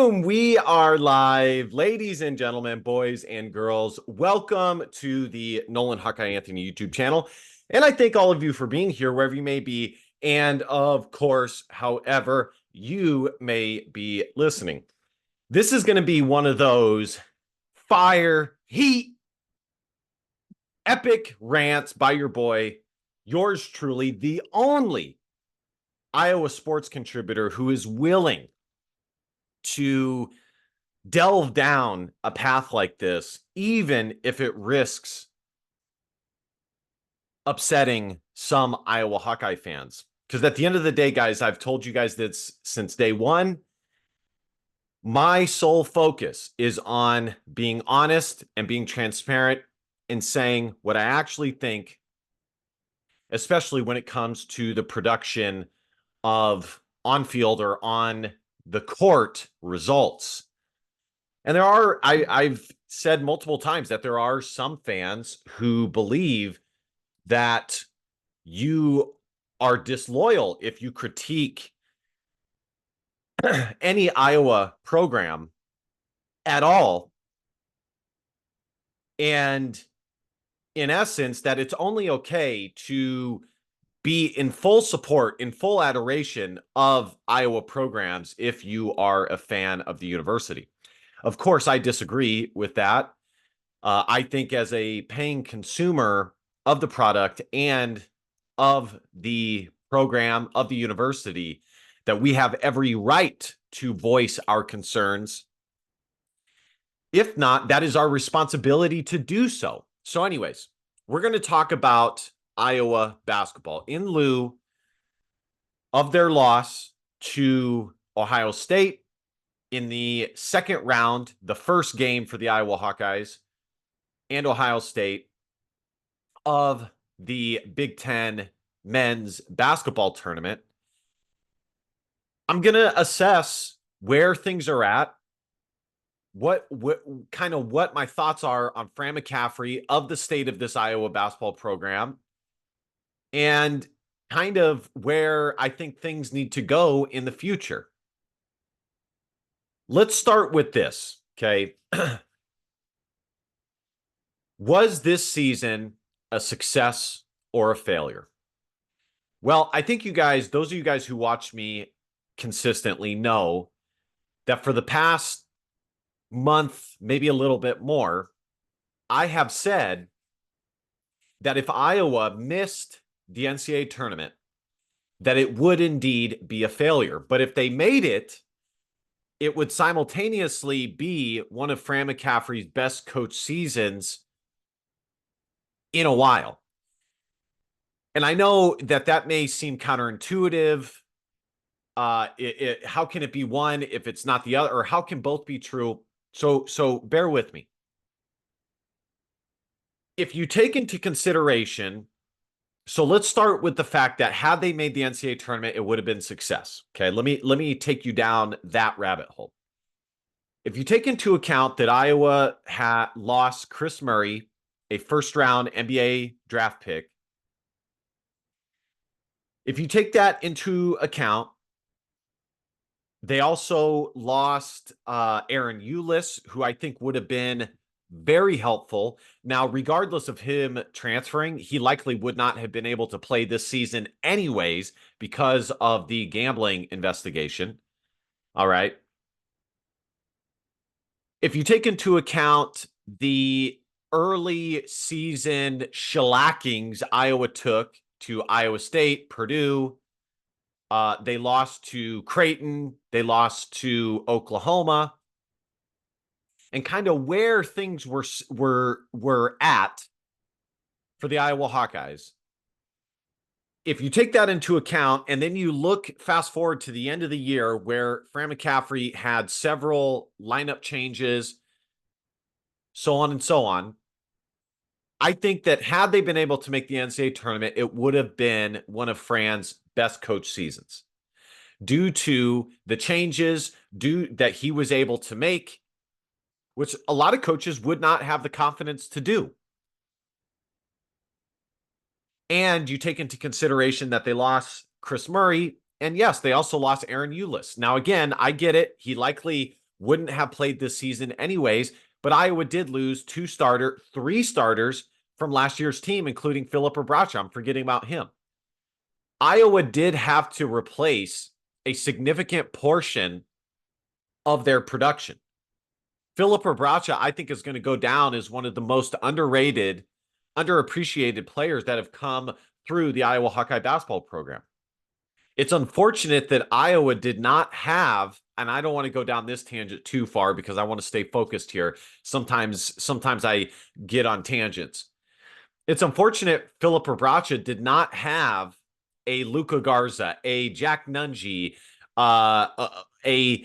Boom, we are live. Ladies and gentlemen, boys and girls, welcome to the Nolan Hawkeye Anthony YouTube channel. And I thank all of you for being here wherever you may be. And of course, however you may be listening. This is going to be one of those fire, heat, epic rants by your boy, yours truly, the only Iowa sports contributor who is willing to delve down a path like this, even if it risks upsetting some Iowa Hawkeye fans. Because at the end of the day, guys, I've told you guys this since day one. My sole focus is on being honest and being transparent and saying what I actually think, especially when it comes to the production of on-field or on the court results. And there are, I've said multiple times that there are some fans who believe that you are disloyal if you critique any Iowa program at all. And in essence, that it's only okay to be in full support, in full adoration of Iowa programs if you are a fan of the university. Of course, I disagree with that. I think as a paying consumer of the product and of the program of the university, that we have every right to voice our concerns. If not, that is our responsibility to do so. So anyways, we're going to talk about Iowa basketball in lieu of their loss to Ohio State in the second round, the first game for the Iowa Hawkeyes and Ohio State of the Big Ten men's basketball tournament. I'm going to assess where things are at, what my thoughts are on Fran McCaffery, of the state of this Iowa basketball program, and kind of where I think things need to go in the future. Let's start with this, okay? Was this season a success or a failure? Well, I think you guys, those of you guys who watch me consistently, know that for the past month, maybe a little bit more, I have said that if Iowa missed the NCAA tournament, that it would indeed be a failure. But if they made it, it would simultaneously be one of Fran McCaffery's best coach seasons in a while. And I know that that may seem counterintuitive. How can it be one if it's not the other? Or how can both be true? So bear with me. If you take into consideration, so let's start with the fact that had they made the NCAA tournament, it would have been success. Okay, let me take you down that rabbit hole. If you take into account that Iowa had lost Chris Murray, a first-round NBA draft pick, if you take that into account, they also lost Aaron Eulis, who I think would have been very helpful. Now, regardless of him transferring, he likely would not have been able to play this season anyways because of the gambling investigation. All right. If you take into account the early season shellackings Iowa took to Iowa State, Purdue, they lost to Creighton, they lost to Oklahoma, and kind of where things were at for the Iowa Hawkeyes. If you take that into account and then you look fast forward to the end of the year where Fran McCaffery had several lineup changes, so on and so on, I think that had they been able to make the NCAA tournament, it would have been one of Fran's best coach seasons due to the changes that he was able to make, which a lot of coaches would not have the confidence to do. And you take into consideration that they lost Chris Murray, and yes, they also lost Aaron Eulis. Now, again, I get it. He likely wouldn't have played this season anyways. But Iowa did lose three starters from last year's team, including Philip Obracha. I'm forgetting about him. Iowa did have to replace a significant portion of their production. Philip Obracha, I think, is going to go down as one of the most underrated, underappreciated players that have come through the Iowa Hawkeye basketball program. It's unfortunate that Iowa did not have, and I don't want to go down this tangent too far because I want to stay focused here. Sometimes I get on tangents. It's unfortunate Philip Obracha did not have a Luka Garza, a Jack Nunge, a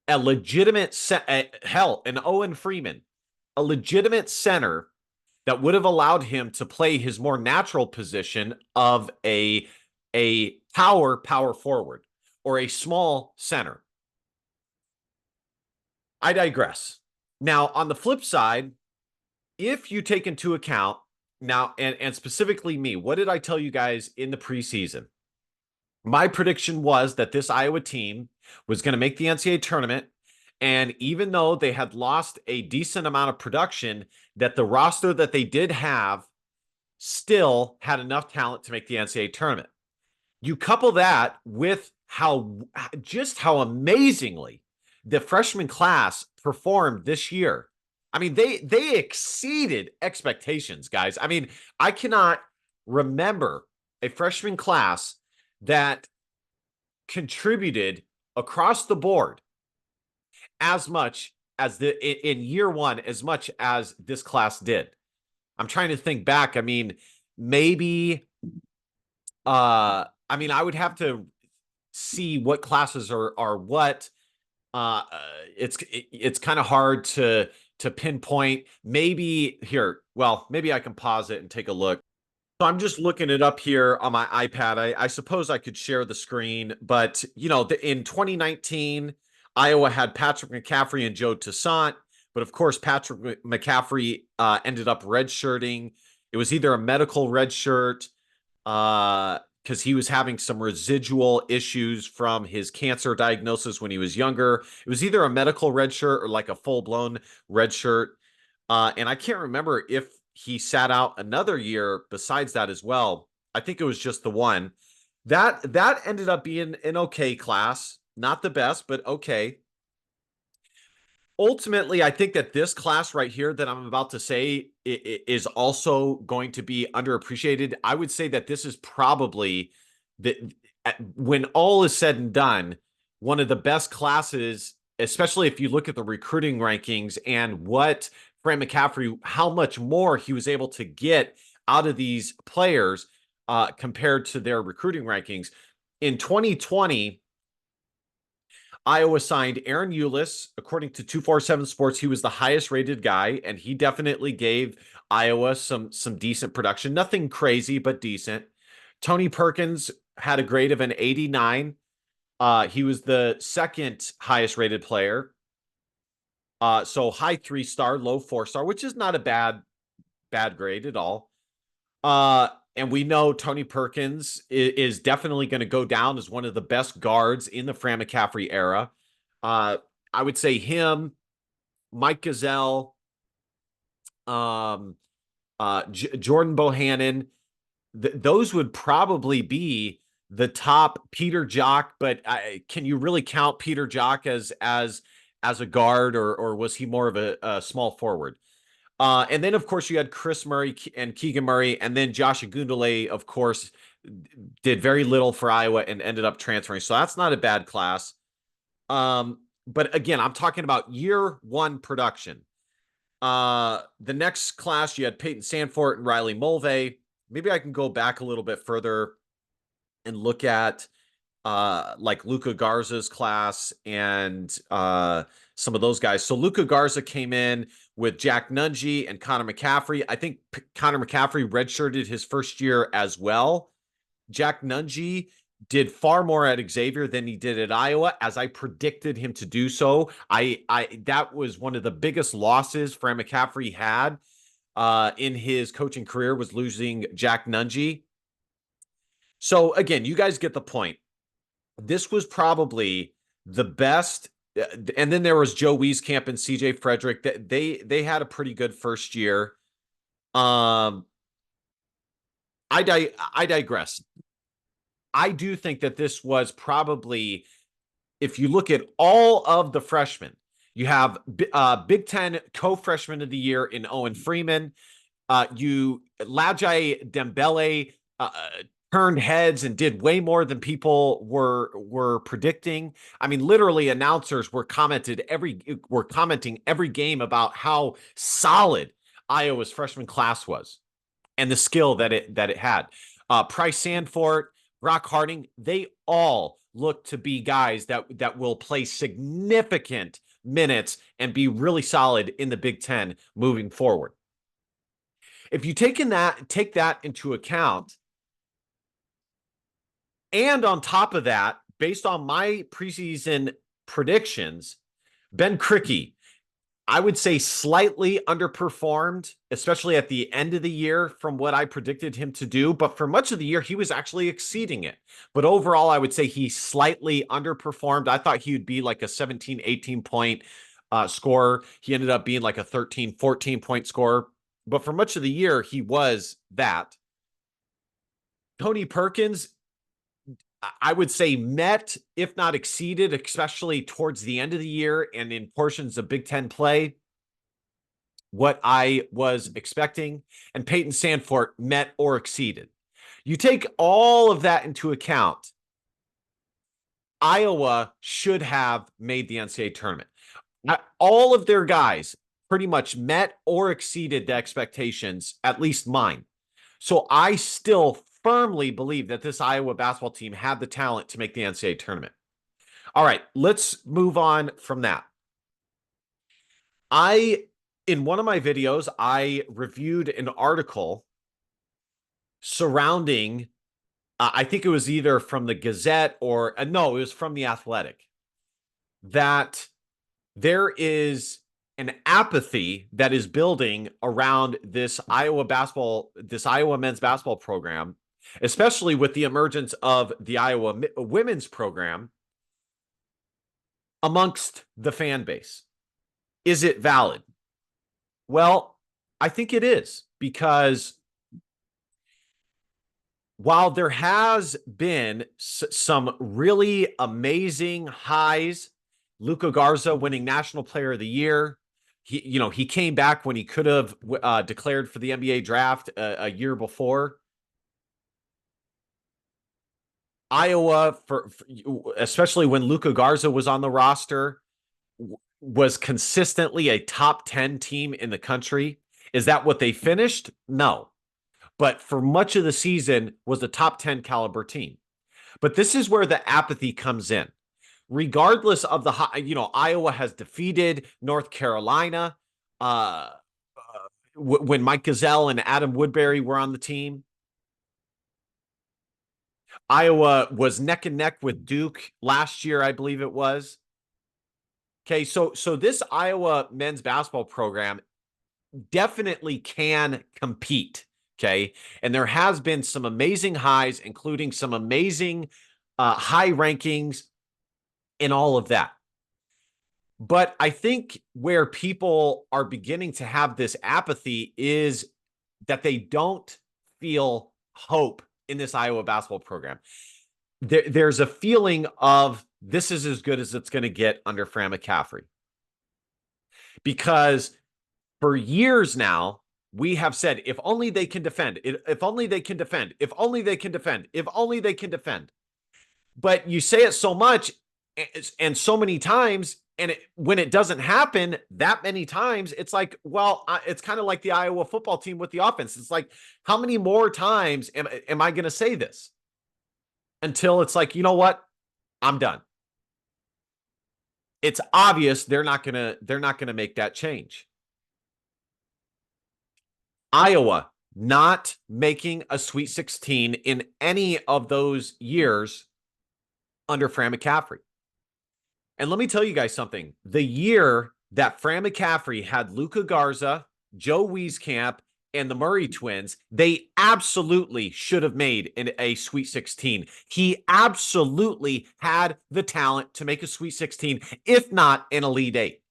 legitimate an Owen Freeman, a legitimate center that would have allowed him to play his more natural position of a power forward or a small center. I digress. Now, on the flip side, if you take into account now, and specifically me, what did I tell you guys in the preseason? My prediction was that this Iowa team was going to make the NCAA tournament. And even though they had lost a decent amount of production, that the roster that they did have still had enough talent to make the NCAA tournament. You couple that with how amazingly the freshman class performed this year. I mean, they exceeded expectations, guys. I mean, I cannot remember a freshman class that contributed across the board as much as in year one, as much as this class did. I'm trying to think back. I mean, maybe I would have to see what classes are what. It's kind of hard to pinpoint. Maybe here, well, maybe I can pause it and take a look. So I'm just looking it up here on my iPad. I suppose I could share the screen, but in 2019, Iowa had Patrick McCaffrey and Joe Toussaint, but of course, Patrick McCaffrey ended up redshirting. It was either a medical redshirt because he was having some residual issues from his cancer diagnosis when he was younger. It was either a medical redshirt or like a full-blown redshirt. And I can't remember if he sat out another year besides that as well. I think it was just the one. That ended up being an okay class. Not the best, but okay. Ultimately, I think that this class right here that I'm about to say is also going to be underappreciated. I would say that this is probably, when all is said and done, one of the best classes, especially if you look at the recruiting rankings and what Fran McCaffrey, how much more he was able to get out of these players compared to their recruiting rankings. In 2020, Iowa signed Aaron Eulis. According to 247 Sports, he was the highest rated guy, and he definitely gave Iowa some decent production. Nothing crazy, but decent. Tony Perkins had a grade of an 89. He was the second highest rated player. So high 3-star, low 4-star, which is not a bad grade at all. And we know Tony Perkins is definitely going to go down as one of the best guards in the Fran McCaffrey era. I would say him, Mike Gazelle, Jordan Bohannon, those would probably be the top. Peter Jock, but can you really count Peter Jock as a guard, or was he more of a small forward? And then, of course, you had Chris Murray and Keegan Murray, and then Josh Agundale, of course, did very little for Iowa and ended up transferring. So that's not a bad class. But again, I'm talking about year one production. The next class, you had Peyton Sanfort and Riley Mulvey. Maybe I can go back a little bit further and look at like Luka Garza's class and some of those guys. So Luka Garza came in with Jack Nunge and Connor McCaffrey. I think Connor McCaffrey redshirted his first year as well. Jack Nunge did far more at Xavier than he did at Iowa, as I predicted him to do so. That was one of the biggest losses Fran McCaffrey had in his coaching career, was losing Jack Nunge. So again, you guys get the point. This was probably the best and then there was Joe Wieskamp and CJ Frederick. They had a pretty good first year. I digress. I do think that this was probably, if you look at all of the freshmen, you have Big Ten co-freshman of the year in Owen Freeman. Lajai Dembele turned heads and did way more than people were predicting. I mean, literally, announcers were commenting every game about how solid Iowa's freshman class was and the skill that it had. Price Sandfort, Brock Harding, they all look to be guys that will play significant minutes and be really solid in the Big Ten moving forward. If you take that into account, and on top of that, based on my preseason predictions, Ben Krikke, I would say slightly underperformed, especially at the end of the year from what I predicted him to do. But for much of the year, he was actually exceeding it. But overall, I would say he slightly underperformed. I thought he would be like a 17, 18 point scorer. He ended up being like a 13, 14 point scorer. But for much of the year, he was that. Tony Perkins, I would say met, if not exceeded, especially towards the end of the year and in portions of Big Ten play, what I was expecting. And Peyton Sandfort met or exceeded. You take all of that into account, Iowa should have made the NCAA tournament. All of their guys pretty much met or exceeded the expectations, at least mine. So I still firmly believe that this Iowa basketball team had the talent to make the NCAA tournament. All right, let's move on from that. In one of my videos, I reviewed an article surrounding, I think it was either from the Gazette or, no, it was from The Athletic, that there is an apathy that is building around this Iowa men's basketball program, especially with the emergence of the Iowa women's program amongst the fan base. Is it valid? Well, I think it is, because while there has been some really amazing highs, Luka Garza winning National Player of the Year, he came back when he could have declared for the NBA draft a year before. Iowa, especially when Luka Garza was on the roster, was consistently a top 10 team in the country. Is that what they finished? No. But for much of the season was a top 10 caliber team. But this is where the apathy comes in. Regardless of Iowa has defeated North Carolina when Mike Gazelle and Adam Woodbury were on the team. Iowa was neck and neck with Duke last year, I believe it was. Okay, so this Iowa men's basketball program definitely can compete, okay? And there has been some amazing highs, including some amazing high rankings and all of that. But I think where people are beginning to have this apathy is that they don't feel hope in this Iowa basketball program. There's a feeling of this is as good as it's going to get under Fran McCaffrey. Because for years now, we have said, if only they can defend, if only they can defend, if only they can defend, if only they can defend. But you say it so much and so many times, and when it doesn't happen that many times, it's like, well, it's kind of like the Iowa football team with the offense. It's like, how many more times am I going to say this? Until it's like, you know what? I'm done. It's obvious they're not gonna make that change. Iowa not making a Sweet 16 in any of those years under Fran McCaffrey. And let me tell you guys something. The year that Fran McCaffrey had Luka Garza, Joe Wieskamp, and the Murray twins, they absolutely should have made a Sweet 16. He absolutely had the talent to make a Sweet 16, if not an Elite Eight.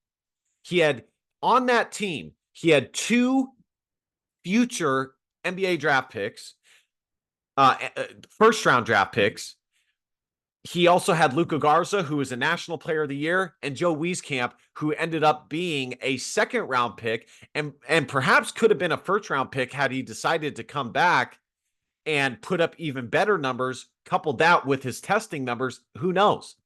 He had, on that team, he had 2 future NBA draft picks, first round draft picks. He also had Luka Garza, who was a National Player of the Year, and Joe Wieskamp, who ended up being a second-round pick and perhaps could have been a first-round pick had he decided to come back and put up even better numbers, coupled that with his testing numbers. Who knows?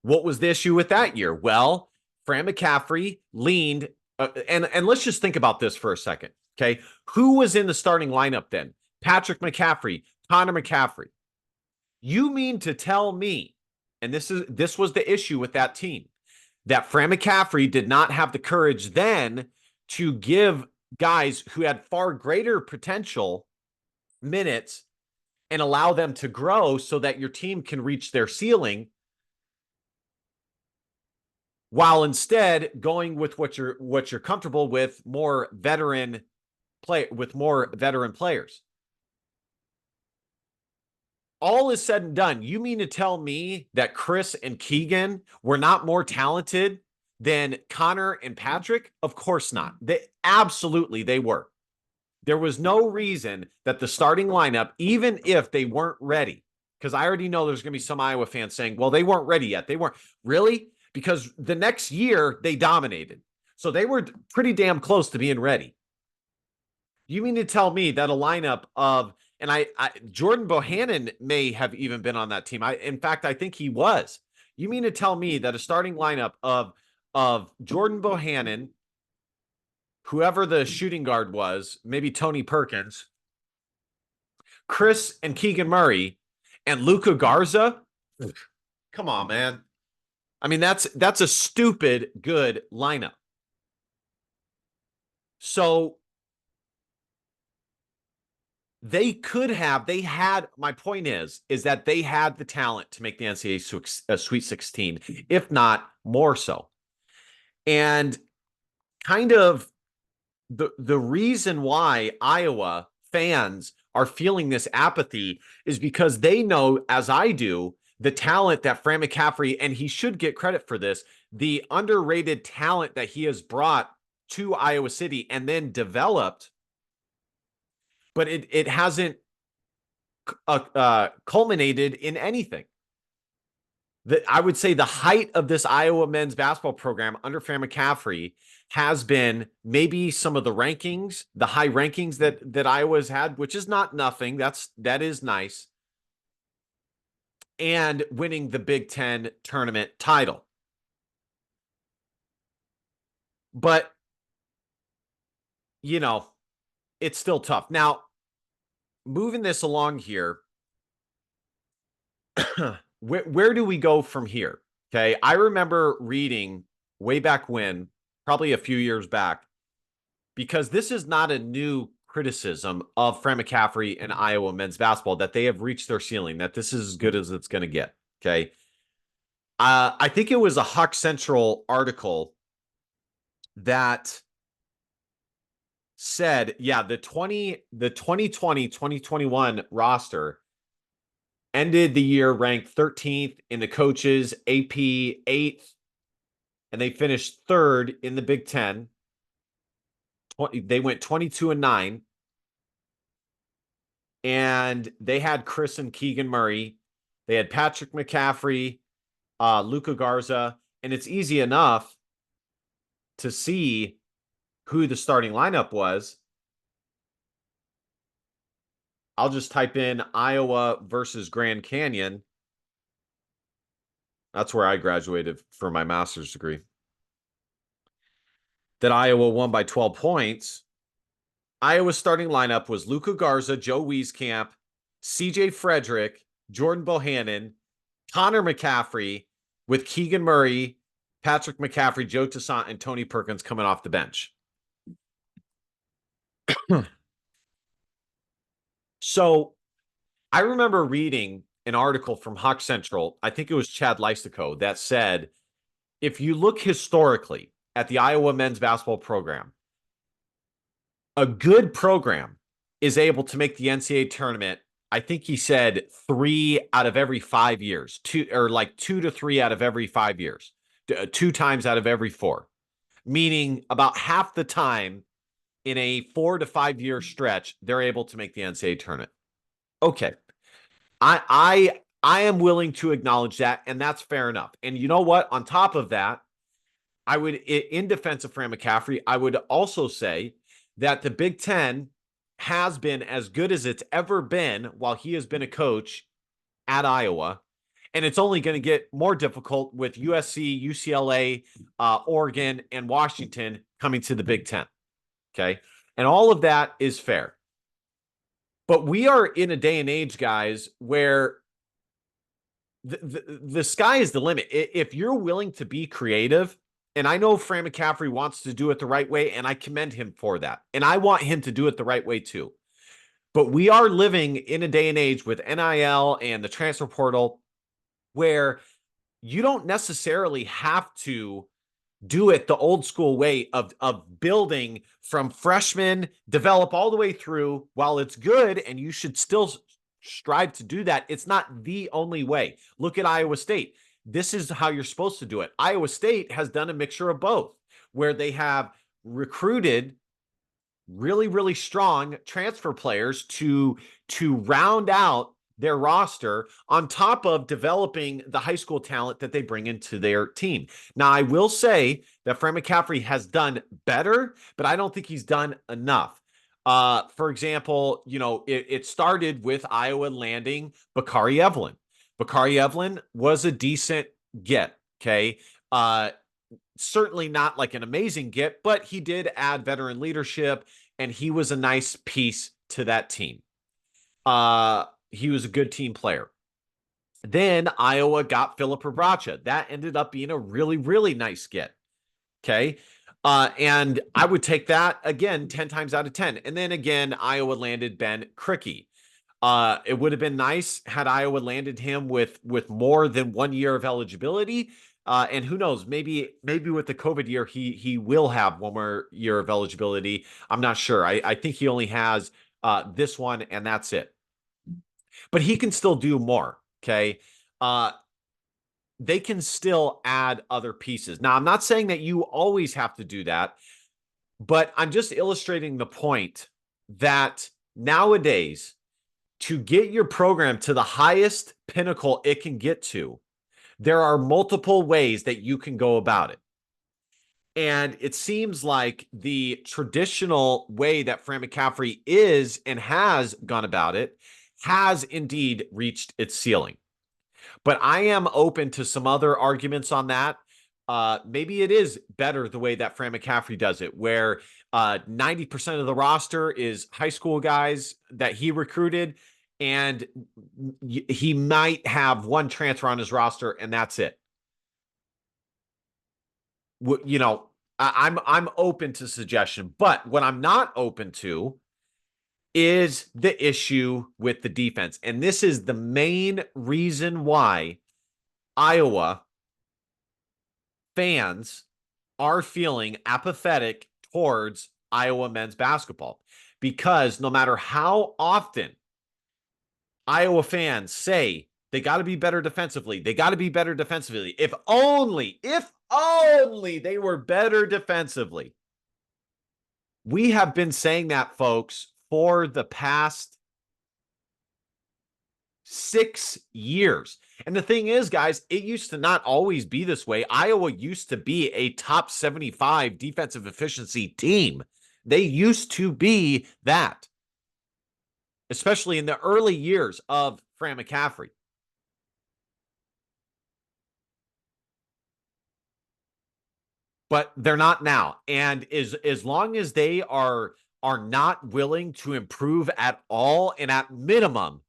What was the issue with that year? Well, Fran McCaffrey leaned, and let's just think about this for a second, okay? Who was in the starting lineup then? Patrick McCaffrey, Connor McCaffrey. You mean to tell me, and this was the issue with that team, that Fran McCaffrey did not have the courage then to give guys who had far greater potential minutes and allow them to grow so that your team can reach their ceiling, while instead going with what you're comfortable with, more veteran players. All is said and done, you mean to tell me that Chris and Keegan were not more talented than Connor and Patrick? Of course not. They were. There was no reason that the starting lineup, even if they weren't ready, because I already know there's going to be some Iowa fans saying, well, they weren't ready yet. They weren't. Really? Because the next year they dominated. So they were pretty damn close to being ready. You mean to tell me that a lineup of, and Jordan Bohannon may have even been on that team. In fact, I think he was. You mean to tell me that a starting lineup of Jordan Bohannon, whoever the shooting guard was, maybe Tony Perkins, Chris and Keegan Murray, and Luka Garza? Come on, man. I mean, that's a stupid good lineup. So my point is that they had the talent to make the NCAA Sweet 16, if not more so. And kind of the reason why Iowa fans are feeling this apathy is because they know, as I do, the talent that Fran McCaffrey, and he should get credit for this, the underrated talent that he has brought to Iowa City and then developed, but it hasn't culminated in anything. I would say the height of this Iowa men's basketball program under Fran McCaffrey has been maybe some of the rankings, the high rankings that Iowa's had, which is not nothing. That is nice. And winning the Big Ten tournament title. But, it's still tough. Now, moving this along here, where do we go from here? Okay, I remember reading way back when, probably a few years back, because this is not a new criticism of Fran McCaffrey and Iowa men's basketball, that they have reached their ceiling, that this is as good as it's going to get. Okay, I think it was a Huck Central article that said, yeah, the 2020-2021 roster ended the year ranked 13th in the coaches, AP 8th, and they finished 3rd in the Big Ten. They went 22-9, and they had Chris and Keegan Murray. They had Patrick McCaffrey, Luka Garza, and it's easy enough to see who the starting lineup was. I'll just type in Iowa versus Grand Canyon. That's where I graduated for my master's degree. That Iowa won by 12 points. Iowa's starting lineup was Luka Garza, Joe Wieskamp, CJ Frederick, Jordan Bohannon, Connor McCaffrey, with Keegan Murray, Patrick McCaffrey, Joe Toussaint, and Tony Perkins coming off the bench. So I remember reading an article from Huck Central, I think it was Chad Lysico, that said, if you look historically at the Iowa men's basketball program, A good program is able to make the NCAA tournament. I think he said 3 out of every 5 years, like 2 to 3 out of every 5 years, 2 times out of every four, meaning about half the time in a 4 to 5 year stretch, they're able to make the NCAA tournament. Okay. I am willing to acknowledge that, and that's fair enough. And you know what? On top of that, I would, in defense of Fran McCaffery, I would also say that the Big Ten has been as good as it's ever been while he has been a coach at Iowa. And it's only going to get more difficult with USC, UCLA, Oregon, and Washington coming to the Big Ten. Okay. And all of that is fair. But we are in a day and age, guys, where the sky is the limit. If you're willing to be creative, and I know Fran McCaffery wants to do it the right way, and I commend him for that. And I want him to do it the right way too. But we are living in a day and age with NIL and the transfer portal where you don't necessarily have to do it the old school way of building from freshmen, develop all the way through. While it's good and you should still strive to do that, it's not the only way. Look at Iowa State. This is how you're supposed to do it. Iowa State has done a mixture of both, where they have recruited really, really strong transfer players to round out their roster on top of developing the high school talent that they bring into their team. Now, I will say that Fran McCaffery has done better, but I don't think he's done enough. For example, it started with Iowa landing Bakari Evelyn. Bakari Evelyn was a decent get, okay? Certainly not like an amazing get, but he did add veteran leadership, and he was a nice piece to that team. He was a good team player. Then Iowa got Philip Rabracha. That ended up being a really, really nice get. Okay. And I would take that again 10 times out of 10. And then again, Iowa landed Ben Krikke. It would have been nice had Iowa landed him with more than 1 year of eligibility. And who knows, maybe with the COVID year, he will have 1 more year of eligibility. I'm not sure. I think he only has this one, and that's it. But he can still do more. Okay. They can still add other pieces. Now, I'm not saying that you always have to do that, but I'm just illustrating the point that nowadays, to get your program to the highest pinnacle it can get to, there are multiple ways that you can go about it. And it seems like the traditional way that Fran McCaffery is and has gone about it has indeed reached its ceiling. But I am open to some other arguments on that. Maybe it is better the way that Fran McCaffery does it, where 90% of the roster is high school guys that he recruited, and he might have one transfer on his roster, and that's it. I'm open to suggestion, but what I'm not open to is the issue with the defense. And this is the main reason why Iowa fans are feeling apathetic towards Iowa men's basketball. Because no matter how often Iowa fans say they got to be better defensively, if only they were better defensively. We have been saying that, folks, for the past 6 years. And the thing is, guys, it used to not always be this way. Iowa used to be a top 75 defensive efficiency team. They used to be that, especially in the early years of Fran McCaffery. But they're not now. And as long as they are not willing to improve at all, and at minimum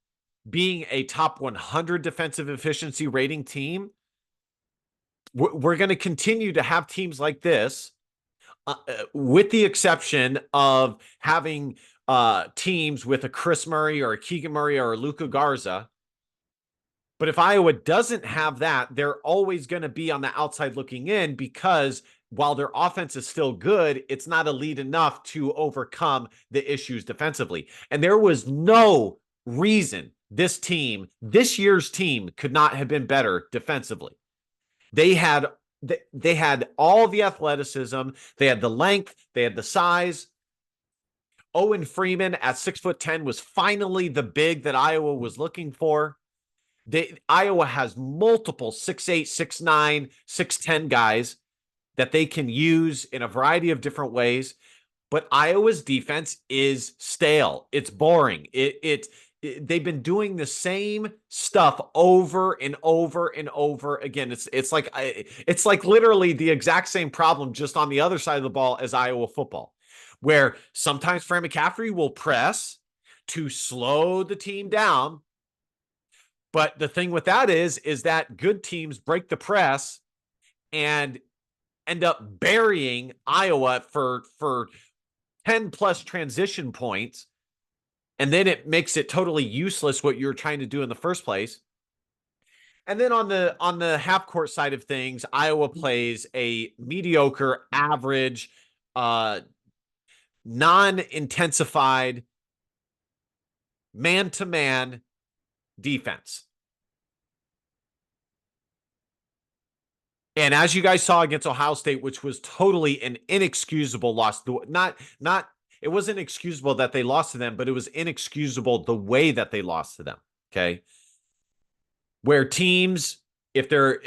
being a top 100 defensive efficiency rating team, we're going to continue to have teams like this, with the exception of having teams with a Chris Murray or a Keegan Murray or a Luka Garza But if Iowa doesn't have that, they're always going to be on the outside looking in, because while their offense is still good, it's not elite enough to overcome the issues defensively. And there was no reason this year's team could not have been better defensively. They had all the athleticism, they had the length, they had the size. Owen Freeman at 6'10" was finally the big that Iowa was looking for. Iowa has multiple 6'8", 6'9", 6'10" guys that they can use in a variety of different ways. But Iowa's defense is stale. It's boring. They've been doing the same stuff over and over and over again. It's like literally the exact same problem, just on the other side of the ball as Iowa football, where sometimes Fran McCaffrey will press to slow the team down. But the thing with that is that good teams break the press and end up burying Iowa for 10 plus transition points. And then it makes it totally useless what you're trying to do in the first place. And then on the half court side of things, Iowa plays a mediocre, average, non-intensified, man-to-man defense. And as you guys saw against Ohio State, which was totally an inexcusable loss, it wasn't excusable that they lost to them, but it was inexcusable the way that they lost to them. Okay. Where teams, if they're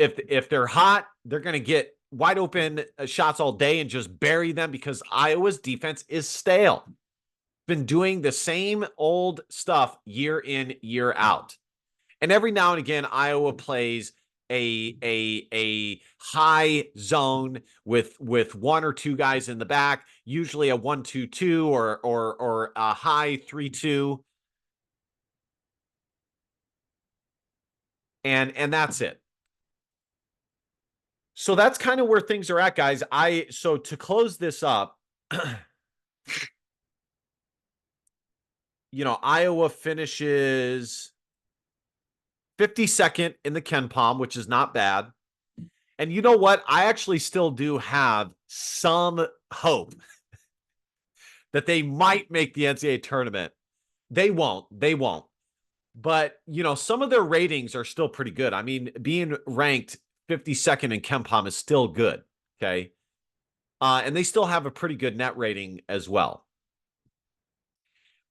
hot, they're going to get wide open shots all day and just bury them, because Iowa's defense is stale. Been doing the same old stuff year in, year out. And every now and again, Iowa plays a high zone with one or two guys in the back, usually a 1-2-2 or a high 3-2. And that's it. So that's kind of where things are at, guys. So to close this up, Iowa finishes 52nd in the KenPom, which is not bad. And you know what? I actually still do have some hope that they might make the NCAA tournament. They won't. But, some of their ratings are still pretty good. I mean, being ranked 52nd in KenPom is still good. Okay. And they still have a pretty good net rating as well.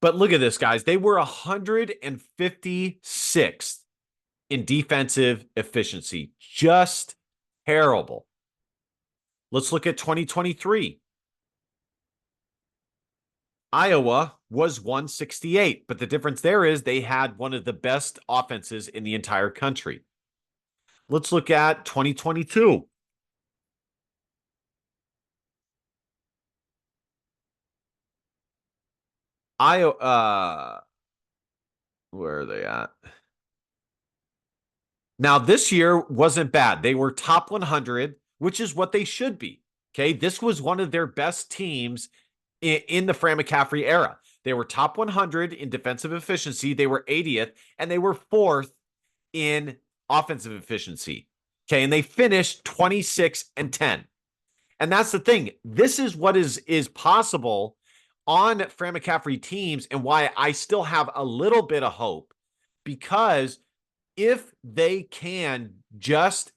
But look at this, guys. They were 156th in defensive efficiency. Just terrible. Let's look at 2023. Iowa was 168, but the difference there is they had one of the best offenses in the entire country. Let's look at 2022. Iowa, where are they at? Now, this year wasn't bad. They were top 100, which is what they should be. Okay. This was one of their best teams in the Fran McCaffrey era. They were top 100 in defensive efficiency. They were 80th, and they were 4th in offensive efficiency. Okay. And they finished 26-10. And that's the thing. This is what is possible on Fran McCaffrey teams, and why I still have a little bit of hope, because if they can just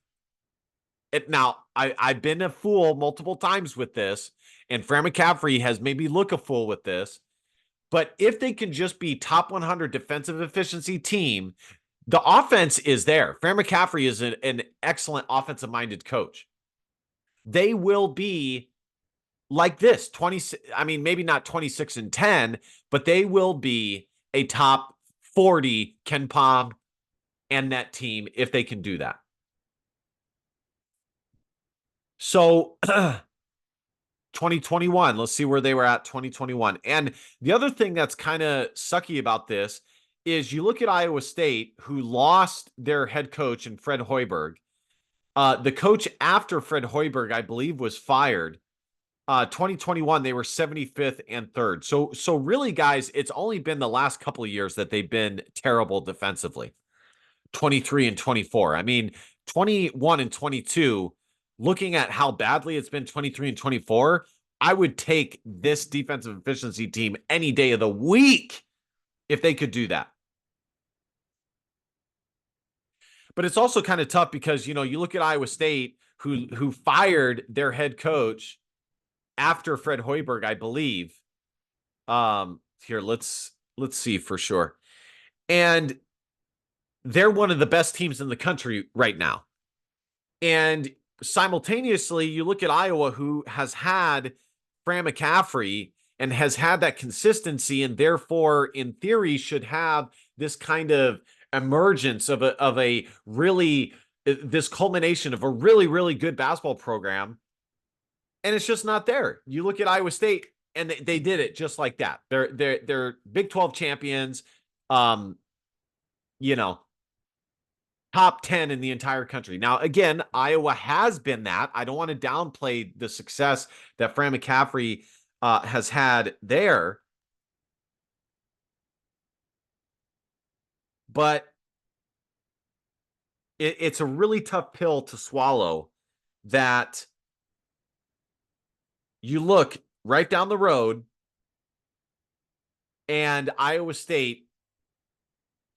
now, I've been a fool multiple times with this, and Fran McCaffrey has made me look a fool with this. But if they can just be top 100 defensive efficiency team, the offense is there. Fran McCaffrey is an excellent offensive-minded coach. They will be like this, maybe not 26-10, but they will be a top 40 KenPom and net team if they can do that. So 2021, let's see where they were at 2021. And the other thing that's kind of sucky about this is you look at Iowa State, who lost their head coach in Fred Hoiberg. The coach after Fred Hoiberg, I believe, was fired. 2021, they were 75th and 3rd. So really, guys, it's only been the last couple of years that they've been terrible defensively. 23 and 24. I mean, 21 and 22, looking at how badly it's been 23 and 24, I would take this defensive efficiency team any day of the week if they could do that. But it's also kind of tough because, you look at Iowa State, who fired their head coach after Fred Hoiberg, I believe. Here, let's see for sure. And they're one of the best teams in the country right now. And simultaneously, you look at Iowa, who has had Fran McCaffrey and has had that consistency, and therefore, in theory, should have this kind of emergence of a really, this culmination of a really, really good basketball program. And it's just not there. You look at Iowa State, and they did it just like that. They're Big 12 champions. Top 10 in the entire country. Now, again, Iowa has been that. I don't want to downplay the success that Fran McCaffrey has had there. But it's a really tough pill to swallow that you look right down the road and Iowa State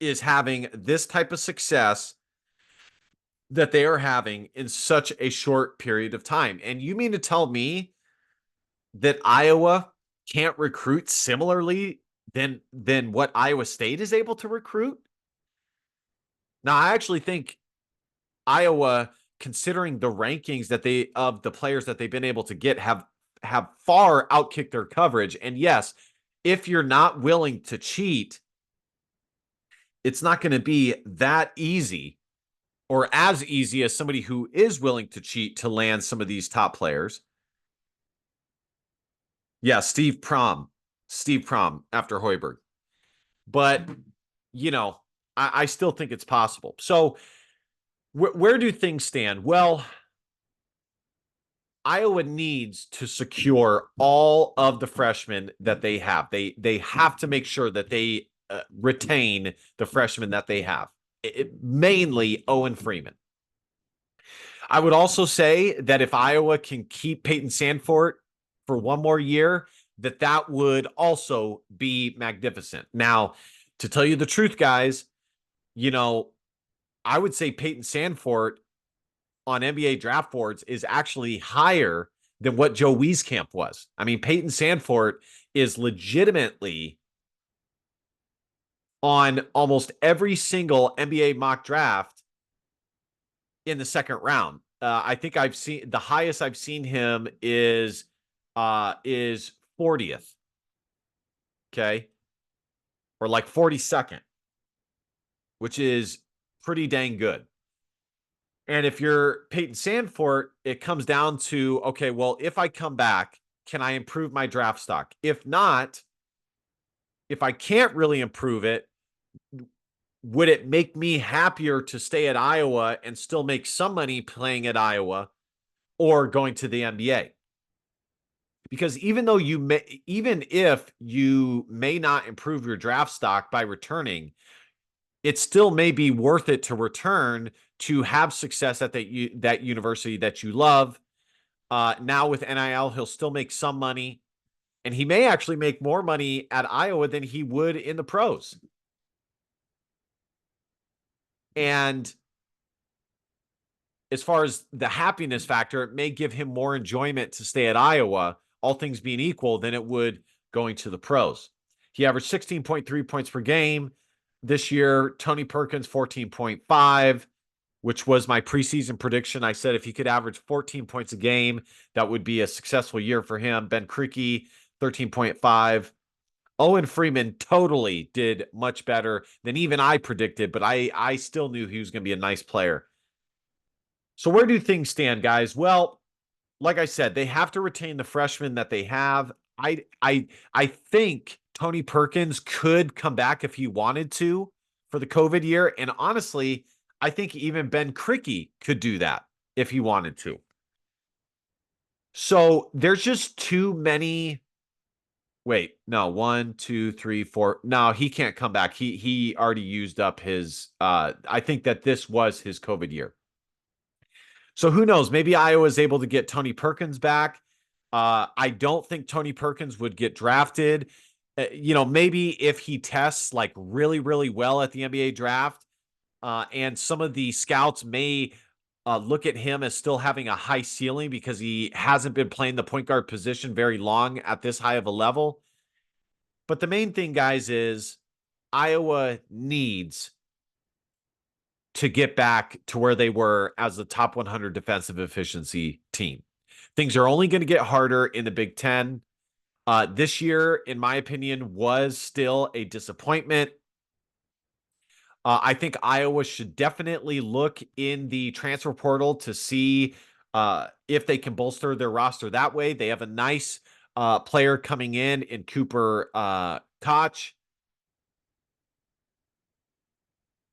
is having this type of success that they are having in such a short period of time. And you mean to tell me that Iowa can't recruit similarly than what Iowa State is able to recruit? Now, I actually think Iowa, considering the rankings that of the players that they've been able to get, have far outkicked their coverage. And yes, if you're not willing to cheat, it's not going to be that easy, or as easy as somebody who is willing to cheat, to land some of these top players. Yeah, Steve Prom after Hoiberg. But, I still think it's possible. So where do things stand? Well, Iowa needs to secure all of the freshmen that they have. They have to make sure that they retain the freshmen that they have. Mainly Owen Freeman. I would also say that if Iowa can keep Peyton Sandfort for one more year, that would also be magnificent. Now, to tell you the truth, guys, I would say Peyton Sandfort on NBA draft boards is actually higher than what Joe Wieskamp was. I mean, Peyton Sandfort is legitimately on almost every single NBA mock draft in the second round. I think I've seen the highest I've seen him is 40th. Okay. Or like 42nd, which is pretty dang good. And if you're Peyton Sandfort, it comes down to, okay, well, if I come back, can I improve my draft stock? If not, if I can't really improve it, would it make me happier to stay at Iowa and still make some money playing at Iowa or going to the NBA? Because even if you may not improve your draft stock by returning, it still may be worth it to return to have success at that university that you love. Now with NIL, he'll still make some money, and he may actually make more money at Iowa than he would in the pros. And as far as the happiness factor, it may give him more enjoyment to stay at Iowa, all things being equal, than it would going to the pros. He averaged 16.3 points per game this year. Tony Perkins, 14.5, which was my preseason prediction. I said if he could average 14 points a game, that would be a successful year for him. Ben Krikke, 13.5. Owen Freeman totally did much better than even I predicted, but I still knew he was going to be a nice player. So where do things stand, guys? Well, like I said, they have to retain the freshmen that they have. I think Tony Perkins could come back if he wanted to for the COVID year. And honestly, I think even Ben Krikke could do that if he wanted to. So there's just too many Wait, no, 1, 2, 3, 4. No, he can't come back. He already used up his I think that this was his COVID year. So who knows? Maybe Iowa is able to get Tony Perkins back. I don't think Tony Perkins would get drafted. Maybe if he tests like really, really well at the NBA draft, and some of the scouts may look at him as still having a high ceiling because he hasn't been playing the point guard position very long at this high of a level. But the main thing, guys, is Iowa needs to get back to where they were as the top 100 defensive efficiency team. Things are only going to get harder in the Big Ten. This year, in my opinion, was still a disappointment. I think Iowa should definitely look in the transfer portal to see if they can bolster their roster that way. They have a nice player coming in Cooper Koch.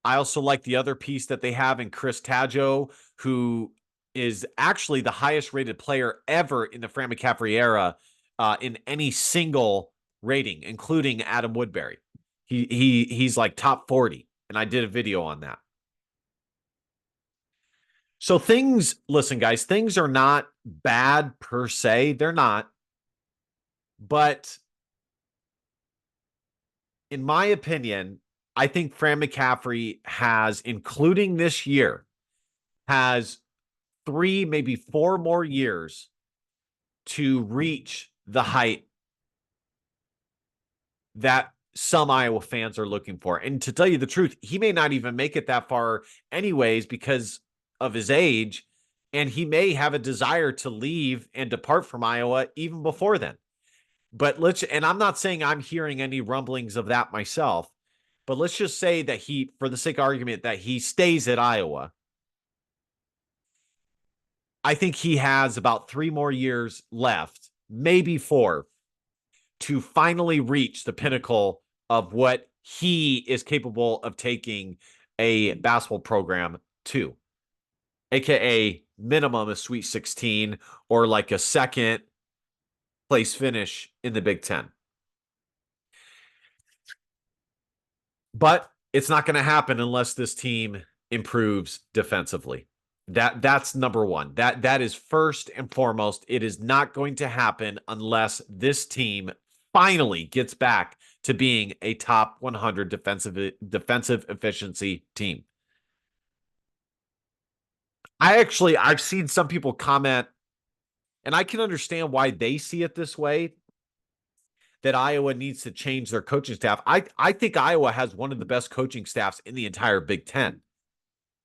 I also like the other piece that they have in Chris Taggio, who is actually the highest rated player ever in the Fran McCaffrey era in any single rating, including Adam Woodbury. He's like top 40, and I did a video on that. So listen, guys, things are not bad per se. They're not. But in my opinion, I think Fran McCaffrey has, including this year, has 3, maybe 4 more years to reach the height that some Iowa fans are looking for. And to tell you the truth, he may not even make it that far anyways because of his age, and he may have a desire to leave and depart from Iowa even before then. But and I'm not saying I'm hearing any rumblings of that myself, but let's just say that for the sake of argument, that he stays at Iowa. I think he has about 3 more years left, maybe 4, to finally reach the pinnacle of what he is capable of taking a basketball program to, aka minimum a Sweet 16 or like a second place finish in the Big Ten. But it's not going to happen unless this team improves defensively. That's number one. That is first and foremost. It is not going to happen unless this team finally gets back to being a top 100 defensive efficiency team. I've seen some people comment, and I can understand why they see it this way, that Iowa needs to change their coaching staff. I think Iowa has one of the best coaching staffs in the entire Big Ten.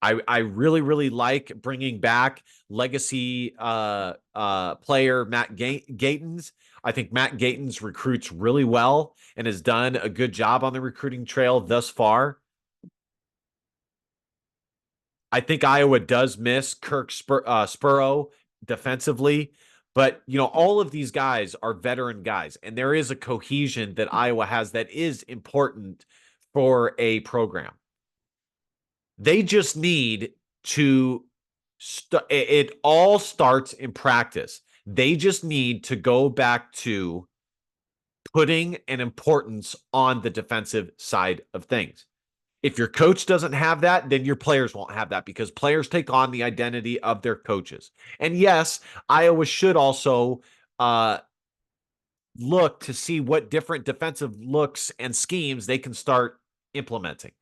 I really, really like bringing back legacy player Matt Gatens. I think Matt Gatens recruits really well and has done a good job on the recruiting trail thus far. I think Iowa does miss Kirk Spurrow defensively, but all of these guys are veteran guys, and there is a cohesion that Iowa has that is important for a program. They just need to it all starts in practice. They just need to go back to putting an importance on the defensive side of things. If your coach doesn't have that, then your players won't have that, because players take on the identity of their coaches. And yes, Iowa should also look to see what different defensive looks and schemes they can start implementing,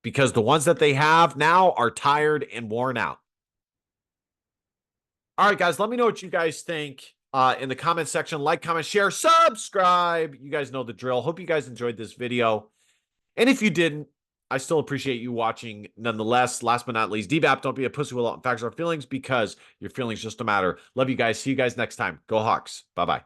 because the ones that they have now are tired and worn out. All right, guys, let me know what you guys think in the comment section. Like, comment, share, subscribe. You guys know the drill. Hope you guys enjoyed this video. And if you didn't, I still appreciate you watching nonetheless. Last but not least, DBAP, don't be a pussy with all facts or feelings, because your feelings just don't matter. Love you guys. See you guys next time. Go Hawks. Bye-bye.